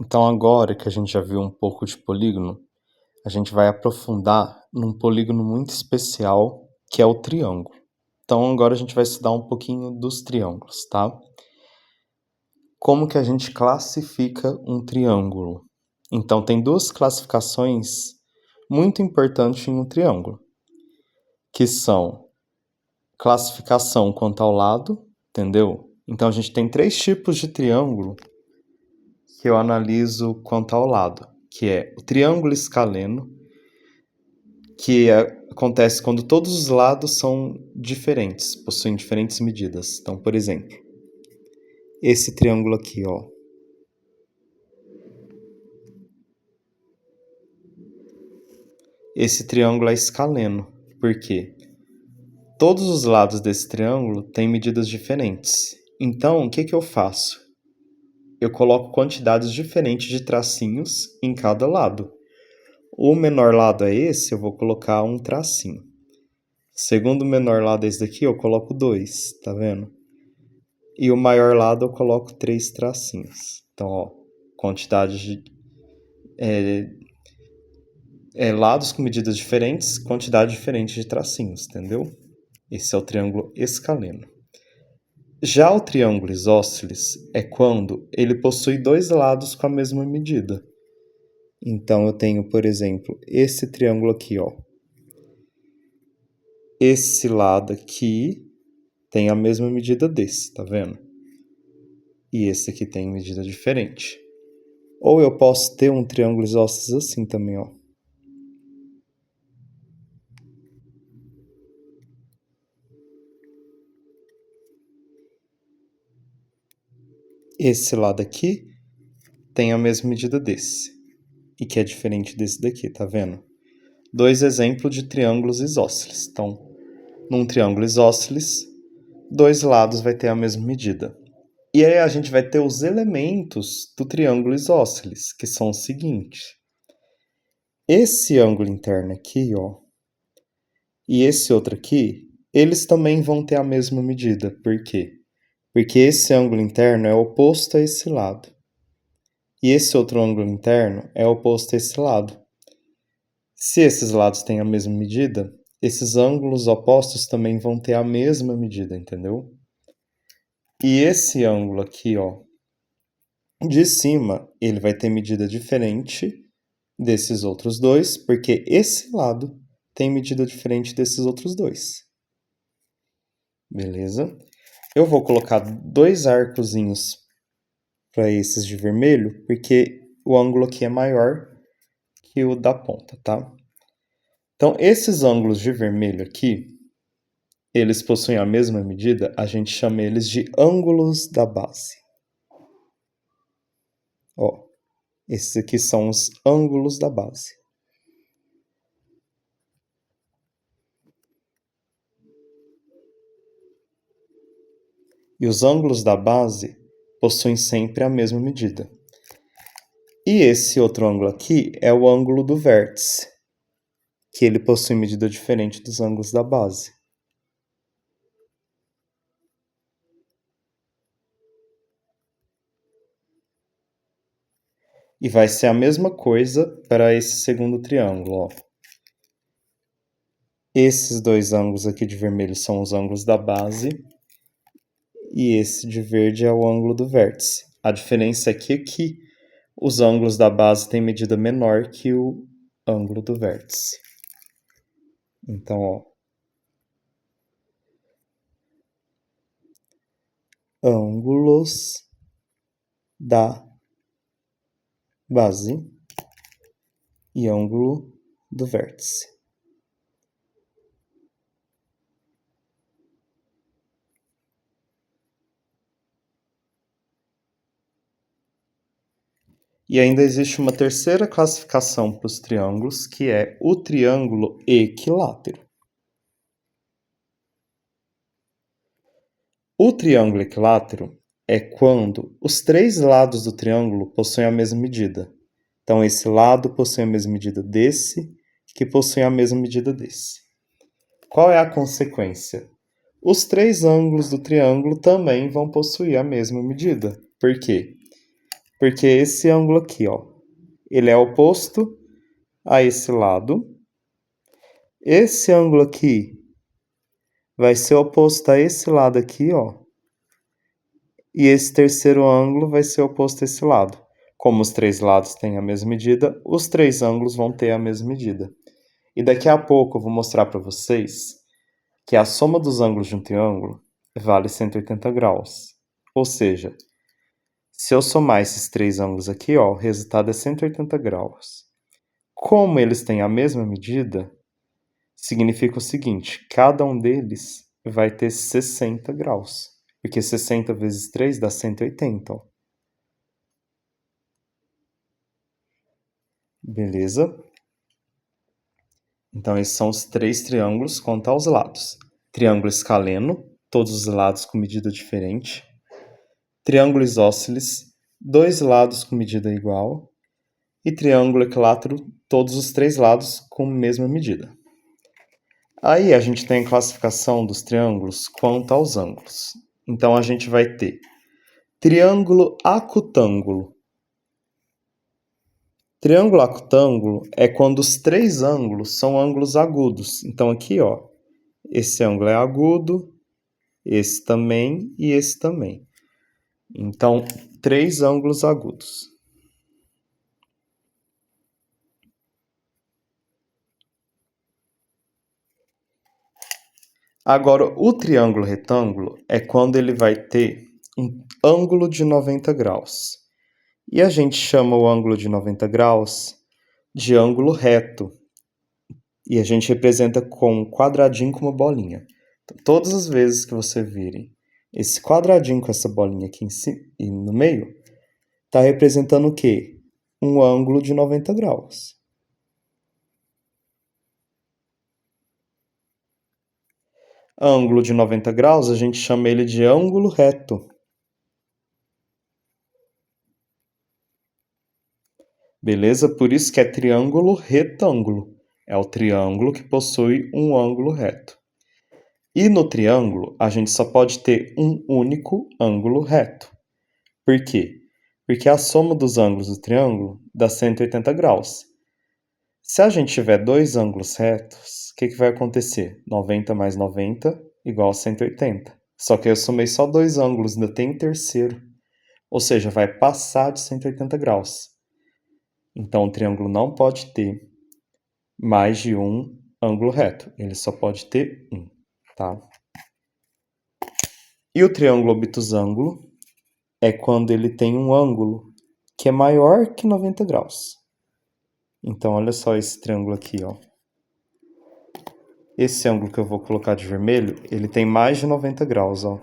Então agora que a gente já viu um pouco de polígono, a gente vai aprofundar num polígono muito especial, que é o triângulo. Então agora a gente vai estudar um pouquinho dos triângulos, tá? Como que a gente classifica um triângulo? Então tem duas classificações muito importantes em um triângulo, que são classificação quanto ao lado, entendeu? Então a gente tem 3 tipos de triângulo que eu analiso quanto ao lado, que é o triângulo escaleno, que acontece quando todos os lados são diferentes, possuem diferentes medidas. Então, por exemplo, esse triângulo aqui, ó. Esse triângulo é escaleno, por quê? Todos os lados desse triângulo têm medidas diferentes. Então, o que eu faço? Eu coloco quantidades diferentes de tracinhos em cada lado. O menor lado é esse, eu vou colocar um tracinho. Segundo o menor lado é esse daqui, eu coloco 2, tá vendo? E o maior lado eu coloco 3 tracinhos. Então, ó, quantidade de lados com medidas diferentes, quantidade diferente de tracinhos, entendeu? Esse é o triângulo escaleno. Já o triângulo isósceles é quando ele possui 2 lados com a mesma medida. Então eu tenho, por exemplo, esse triângulo aqui, ó. Esse lado aqui tem a mesma medida desse, tá vendo? E esse aqui tem medida diferente. Ou eu posso ter um triângulo isósceles assim também, ó. Esse lado aqui tem a mesma medida desse, e que é diferente desse daqui, tá vendo? 2 exemplos de triângulos isósceles. Então, num triângulo isósceles, 2 lados vai ter a mesma medida. E aí a gente vai ter os elementos do triângulo isósceles, que são os seguintes. Esse ângulo interno aqui, ó, e esse outro aqui, eles também vão ter a mesma medida. Por quê? Porque esse ângulo interno é oposto a esse lado. E esse outro ângulo interno é oposto a esse lado. Se esses lados têm a mesma medida, esses ângulos opostos também vão ter a mesma medida, entendeu? E esse ângulo aqui, ó, de cima, ele vai ter medida diferente desses outros dois, porque esse lado tem medida diferente desses outros dois. Beleza? Eu vou colocar 2 arcozinhos para esses de vermelho, porque o ângulo aqui é maior que o da ponta, tá? Então, esses ângulos de vermelho aqui, eles possuem a mesma medida, a gente chama eles de ângulos da base. Ó, esses aqui são os ângulos da base. E os ângulos da base possuem sempre a mesma medida. E esse outro ângulo aqui é o ângulo do vértice, que ele possui medida diferente dos ângulos da base. E vai ser a mesma coisa para esse segundo triângulo, ó. Esses 2 ângulos aqui de vermelho são os ângulos da base e esse de verde é o ângulo do vértice. A diferença aqui é que os ângulos da base têm medida menor que o ângulo do vértice. Então, ó, ângulos da base e ângulo do vértice. E ainda existe uma terceira classificação para os triângulos, que é o triângulo equilátero. O triângulo equilátero é quando os 3 lados do triângulo possuem a mesma medida. Então, esse lado possui a mesma medida desse, que possui a mesma medida desse. Qual é a consequência? Os 3 ângulos do triângulo também vão possuir a mesma medida. Por quê? Porque esse ângulo aqui, ó, ele é oposto a esse lado. Esse ângulo aqui vai ser oposto a esse lado aqui, ó. E esse terceiro ângulo vai ser oposto a esse lado. Como os três lados têm a mesma medida, os três ângulos vão ter a mesma medida. E daqui a pouco eu vou mostrar para vocês que a soma dos ângulos de um triângulo vale 180 graus. Ou seja, se eu somar esses três ângulos aqui, ó, o resultado é 180 graus. Como eles têm a mesma medida, significa o seguinte: cada um deles vai ter 60 graus. Porque 60 vezes 3 dá 180, ó. Beleza? Então, esses são os três triângulos quanto aos lados. Triângulo escaleno, todos os lados com medida diferente. Triângulo isósceles, dois lados com medida igual. E triângulo equilátero, todos os três lados com mesma medida. Aí a gente tem a classificação dos triângulos quanto aos ângulos. Então a gente vai ter triângulo acutângulo. Triângulo acutângulo é quando os três ângulos são ângulos agudos. Então aqui, ó, esse ângulo é agudo, esse também e esse também. Então, três ângulos agudos. Agora, o triângulo retângulo é quando ele vai ter um ângulo de 90 graus. E a gente chama o ângulo de 90 graus de ângulo reto. E a gente representa com um quadradinho com uma bolinha. Então, todas as vezes que você virem esse quadradinho com essa bolinha aqui em cima e no meio, está representando o quê? Um ângulo de 90 graus. Ângulo de 90 graus, a gente chama ele de ângulo reto. Beleza? Por isso que é triângulo retângulo. É o triângulo que possui um ângulo reto. E no triângulo, a gente só pode ter um único ângulo reto. Por quê? Porque a soma dos ângulos do triângulo dá 180 graus. Se a gente tiver dois ângulos retos, o que vai acontecer? 90 mais 90 igual a 180. Só que eu somei só dois ângulos, ainda tem um terceiro. Ou seja, vai passar de 180 graus. Então, o triângulo não pode ter mais de um ângulo reto. Ele só pode ter um, tá? E o triângulo obtusângulo é quando ele tem um ângulo que é maior que 90 graus. Então, olha só esse triângulo aqui, ó. Esse ângulo que eu vou colocar de vermelho, ele tem mais de 90 graus, ó.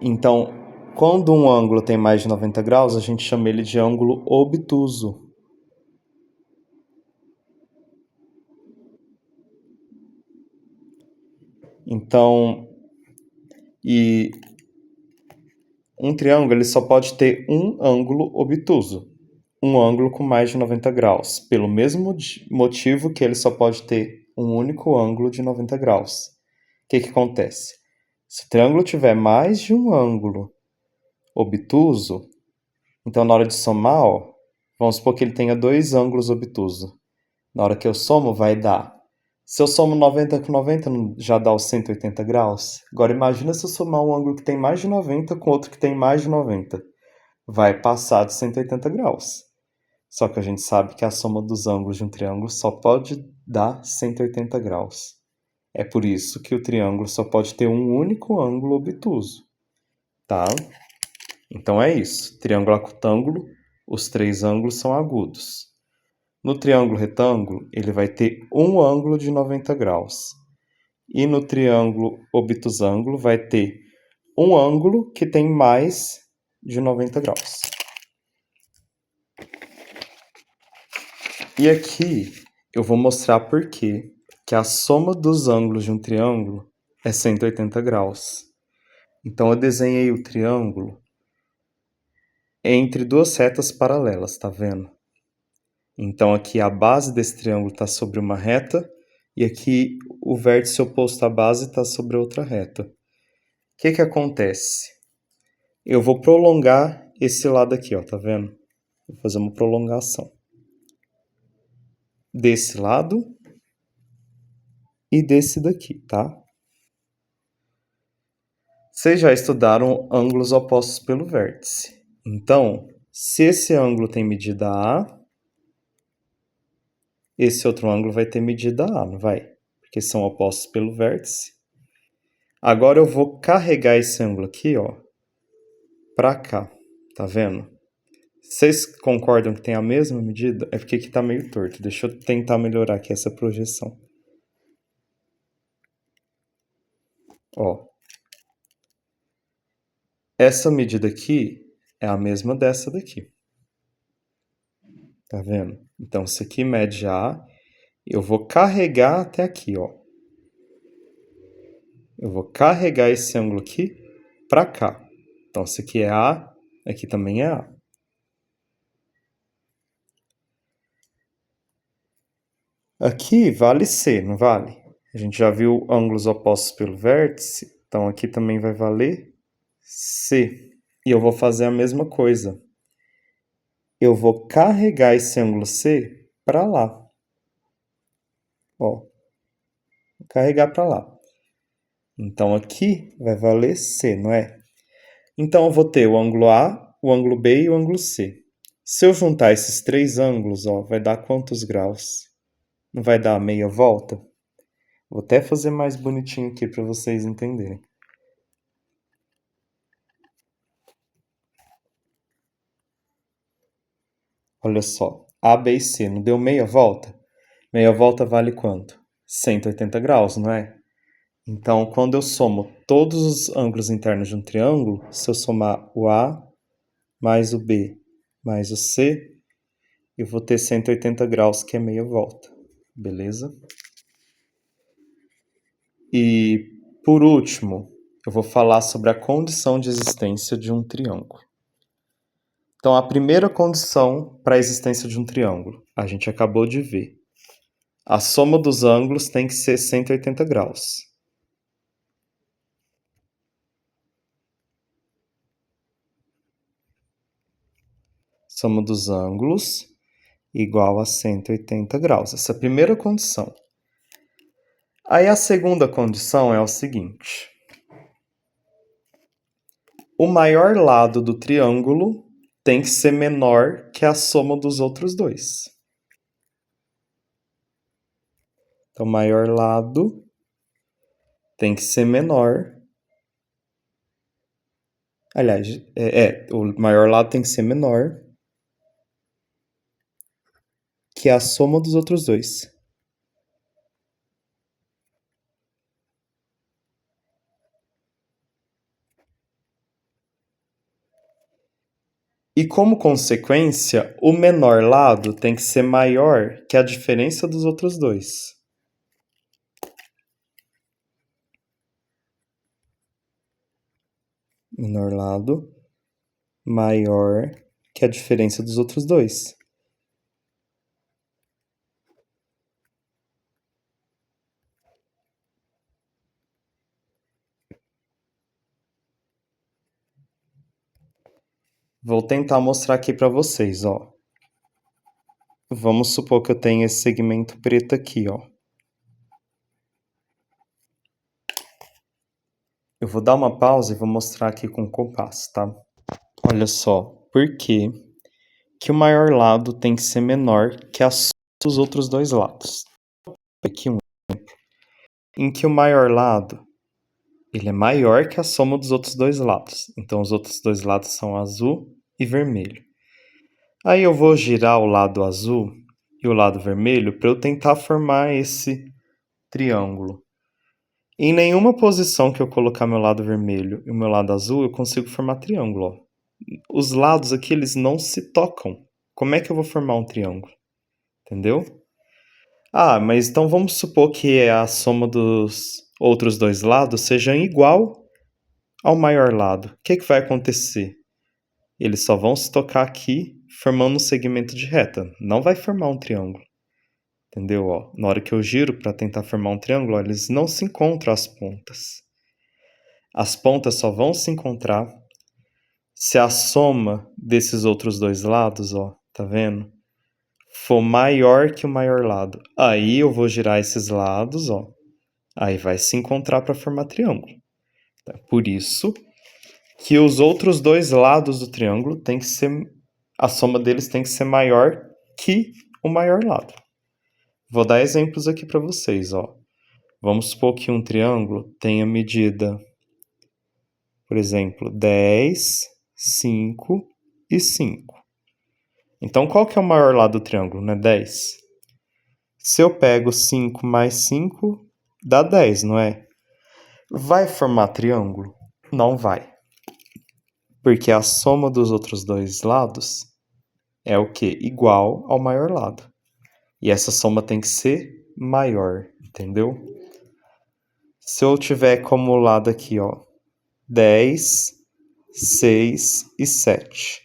Então, quando um ângulo tem mais de 90 graus, a gente chama ele de ângulo obtuso. Então, e um triângulo ele só pode ter um ângulo obtuso, um ângulo com mais de 90 graus, pelo mesmo motivo que ele só pode ter um único ângulo de 90 graus. O que acontece? Se o triângulo tiver mais de um ângulo obtuso, então na hora de somar, ó, vamos supor que ele tenha dois ângulos obtusos. Na hora que eu somo, vai dar. Se eu somo 90 com 90, já dá os 180 graus. Agora imagina se eu somar um ângulo que tem mais de 90 com outro que tem mais de 90. Vai passar de 180 graus. Só que a gente sabe que a soma dos ângulos de um triângulo só pode dar 180 graus. É por isso que o triângulo só pode ter um único ângulo obtuso, tá? Então é isso. Triângulo acutângulo, os três ângulos são agudos. No triângulo retângulo, ele vai ter um ângulo de 90 graus. E no triângulo obtusângulo vai ter um ângulo que tem mais de 90 graus. E aqui eu vou mostrar por que a soma dos ângulos de um triângulo é 180 graus. Então eu desenhei o triângulo entre duas retas paralelas, tá vendo? Então aqui a base desse triângulo está sobre uma reta e aqui o vértice oposto à base está sobre outra reta. O que acontece? Eu vou prolongar esse lado aqui, ó, tá vendo? Vou fazer uma prolongação desse lado e desse daqui, tá? Vocês já estudaram ângulos opostos pelo vértice. Então, se esse ângulo tem medida A, esse outro ângulo vai ter medida A, não vai? Porque são opostos pelo vértice. Agora eu vou carregar esse ângulo aqui, ó, pra cá, tá vendo? Vocês concordam que tem a mesma medida? É porque aqui tá meio torto. Deixa eu tentar melhorar aqui essa projeção. Ó, essa medida aqui é a mesma dessa daqui. Tá vendo? Então, isso aqui mede A. Eu vou carregar até aqui, ó. Eu vou carregar esse ângulo aqui pra cá. Então, isso aqui é A, aqui também é A. Aqui vale C, não vale? A gente já viu ângulos opostos pelo vértice, então aqui também vai valer C. E eu vou fazer a mesma coisa. Eu vou carregar esse ângulo C para lá. Ó, vou carregar para lá. Então aqui vai valer C, não é? Então eu vou ter o ângulo A, o ângulo B e o ângulo C. Se eu juntar esses três ângulos, ó, vai dar quantos graus? Não vai dar meia volta? Vou até fazer mais bonitinho aqui para vocês entenderem. Olha só, A, B e C, não deu meia volta? Meia volta vale quanto? 180 graus, não é? Então, quando eu somo todos os ângulos internos de um triângulo, se eu somar o A mais o B mais o C, eu vou ter 180 graus, que é meia volta. Beleza? E, por último, eu vou falar sobre a condição de existência de um triângulo. Então, a primeira condição para a existência de um triângulo, a gente acabou de ver. A soma dos ângulos tem que ser 180 graus. Soma dos ângulos igual a 180 graus. Essa é a primeira condição. Aí a segunda condição é o seguinte. O maior lado do triângulo tem que ser menor que a soma dos outros dois. Então, o maior lado tem que ser menor. Aliás, o maior lado tem que ser menor que a soma dos outros dois. E como consequência, o menor lado tem que ser maior que a diferença dos outros dois. Menor lado maior que a diferença dos outros dois. Vou tentar mostrar aqui para vocês, ó. Vamos supor que eu tenho esse segmento preto aqui, ó. Eu vou dar uma pausa e vou mostrar aqui com o compasso, tá? Olha só, por que o maior lado tem que ser menor que a soma dos outros dois lados? Aqui um exemplo em que o maior lado ele é maior que a soma dos outros dois lados. Então, os outros dois lados são azul e vermelho. Aí eu vou girar o lado azul e o lado vermelho para eu tentar formar esse triângulo. Em nenhuma posição que eu colocar meu lado vermelho e o meu lado azul, eu consigo formar triângulo. Ó. Os lados aqui, eles não se tocam. Como é que eu vou formar um triângulo? Entendeu? Ah, mas então vamos supor que a soma dos outros dois lados seja igual ao maior lado. O que vai acontecer? Eles só vão se tocar aqui, formando um segmento de reta. Não vai formar um triângulo. Entendeu? Ó, na hora que eu giro para tentar formar um triângulo, ó, eles não se encontram as pontas. As pontas só vão se encontrar Se a soma desses outros dois lados, ó, tá vendo? For maior que o maior lado, aí eu vou girar esses lados, ó. Aí vai se encontrar para formar triângulo. Tá? Por isso que os outros dois lados do triângulo tem que ser, a soma deles tem que ser maior que o maior lado. Vou dar exemplos aqui para vocês, ó. Vamos supor que um triângulo tenha medida, por exemplo, 10, 5 e 5. Então, qual que é o maior lado do triângulo, né? 10. Se eu pego 5 mais 5, dá 10, não é? Vai formar triângulo? Não vai. Porque a soma dos outros dois lados é o quê? Igual ao maior lado. E essa soma tem que ser maior, entendeu? Se eu tiver como lado aqui, ó, 10, 6 e 7.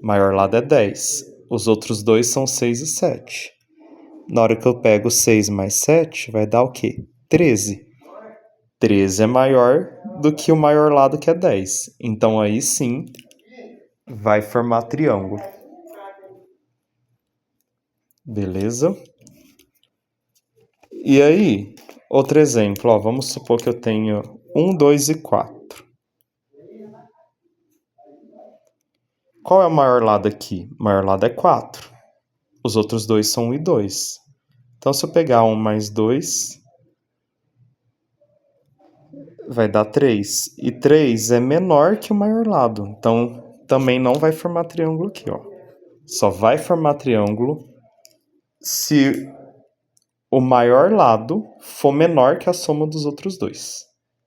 Maior lado é 10. Os outros dois são 6 e 7. Na hora que eu pego 6 mais 7, vai dar o quê? 13. 13 é maior do que o maior lado, que é 10. Então, aí sim, vai formar triângulo. Beleza? E aí, outro exemplo, ó, vamos supor que eu tenho 1, 2 e 4. Qual é o maior lado aqui? O maior lado é 4. Os outros dois são 1 e 2. Então, se eu pegar 1 mais 2, vai dar 3. E 3 é menor que o maior lado. Então, também não vai formar triângulo aqui, ó. Só vai formar triângulo se o maior lado for menor que a soma dos outros dois.